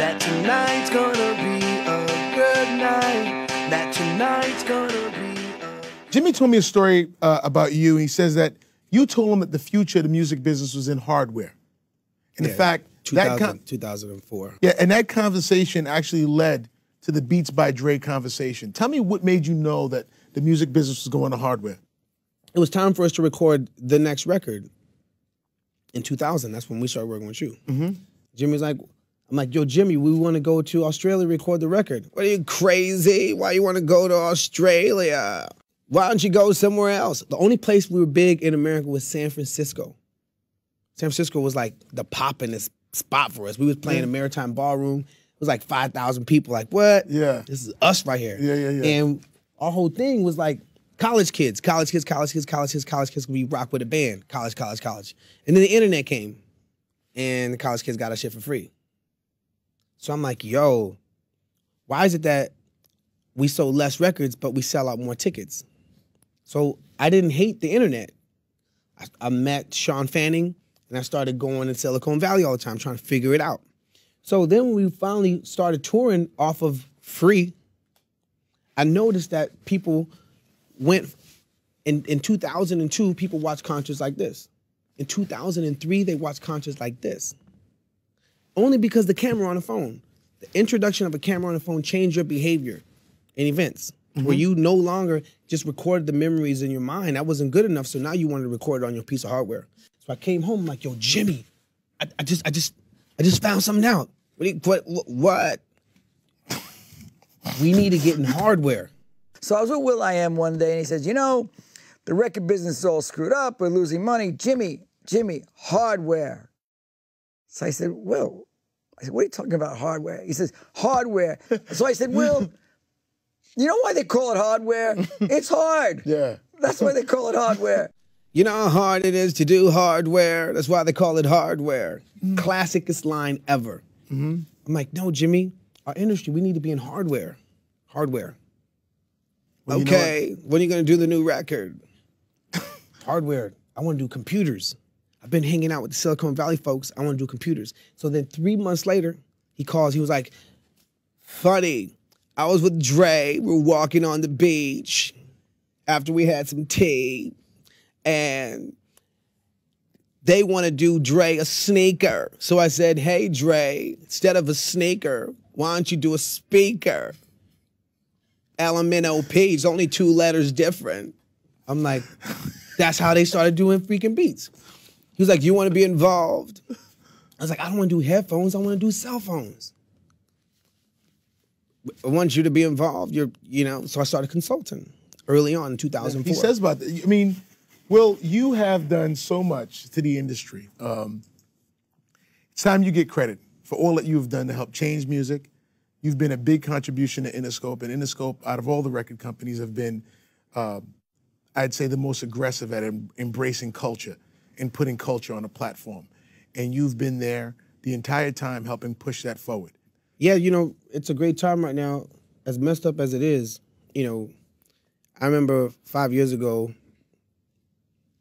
that tonight's gonna be a good night, that tonight's gonna be a... Jimmy told me a story about you. He says that you told him that the future of the music business was in hardware. And in fact, 2004. Yeah, and that conversation actually led to the Beats by Dre conversation. Tell me what made you know that the music business was going to hardware. It was time for us to record the next record in 2000. That's when we started working with you. Jimmy's like, I'm like, yo, Jimmy, we want to go to Australia to record the record. What, are you crazy? Why you want to go to Australia? Why don't you go somewhere else? The only place we were big in America was San Francisco. San Francisco was like the poppin'est spot for us. We was playing a Maritime Ballroom. It was like 5,000 people. Like, what? Yeah. This is us right here. Yeah. And our whole thing was like college kids could be rock with a band. College. And then the internet came. And the college kids got our shit for free. So I'm like, yo, why is it that we sold less records, but we sell out more tickets? So I didn't hate the internet. I met Sean Fanning, and I started going to Silicon Valley all the time, trying to figure it out. So then when we finally started touring off of free, I noticed that people went, in 2002, people watched concerts like this. In 2003, they watched concerts like this. Only because the camera on the phone. The introduction of a camera on the phone changed your behavior in events, where you no longer just recorded the memories in your mind. That wasn't good enough, so now you wanted to record it on your piece of hardware. So I came home like, yo, Jimmy, I just found something out. What? We need to get in hardware. So I was with Will.i.am one day, and he says, you know, the record business is all screwed up. We're losing money. Jimmy, hardware. So I said, Will, what are you talking about, hardware? He says, hardware. So I said, Will, you know why they call it hardware? It's hard. Yeah. That's why they call it hardware. You know how hard it is to do hardware? That's why they call it hardware. Classicest line ever. I'm like, no, Jimmy, our industry, we need to be in hardware. Hardware. Well, okay, when are you going to do the new record? Hardware. I want to do computers. I've been hanging out with the Silicon Valley folks. I want to do computers. So then 3 months later, he calls. He was like, funny, I was with Dre. We were walking on the beach after we had some tea. And they want to do Dre a sneaker. So I said, hey, Dre, instead of a sneaker, why don't you do a speaker? LMNOP, it's only 2 letters different. I'm like, that's how they started doing freaking beats. He was like, you want to be involved? I was like, I don't want to do headphones. I want to do cell phones. I want you to be involved. So I started consulting early on in 2004. He says about that. I mean, Will, you have done so much to the industry. It's time you get credit for all that you've done to help change music. You've been a big contribution to Interscope, and Interscope, out of all the record companies, have been, I'd say, the most aggressive at embracing culture and putting culture on a platform. And you've been there the entire time helping push that forward. Yeah, it's a great time right now. As messed up as it is, I remember 5 years ago,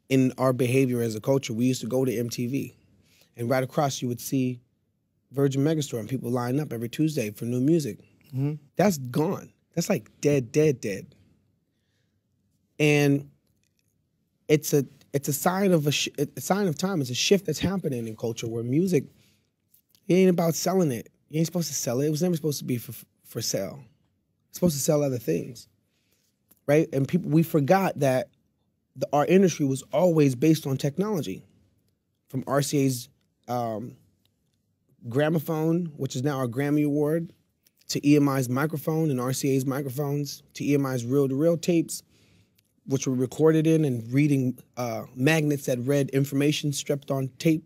in our behavior as a culture, we used to go to MTV, and right across you would see Virgin Megastore, and people line up every Tuesday for new music. That's gone. That's like dead. And it's a sign of a sign of time. It's a shift that's happening in culture where music, it ain't about selling it. You ain't supposed to sell it. It was never supposed to be for sale. It's supposed to sell other things, right? And we forgot that our industry was always based on technology. From RCA's gramophone, which is now our Grammy Award, to EMI's microphone and RCA's microphones, to EMI's reel-to-reel tapes, which were recorded in and reading magnets that read information stripped on tape.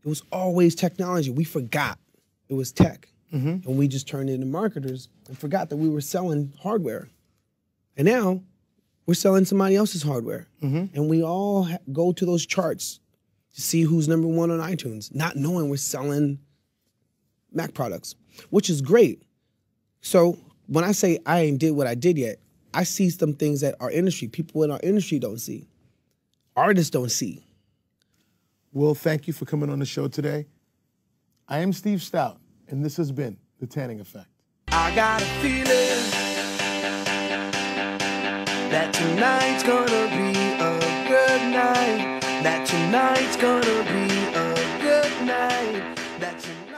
It was always technology. We forgot it was tech. And we just turned into marketers and forgot that we were selling hardware. And now we're selling somebody else's hardware. And we all go to those charts to see who's #1 on iTunes, not knowing we're selling Mac products, which is great. So when I say I ain't did what I did yet, I see some things that our industry, people in our industry don't see. Artists don't see. Will, thank you for coming on the show today. I am Steve Stout, And this has been The Tanning Effect. I got a feeling that tonight's gonna be a good night. That tonight's gonna be a good night. That tonight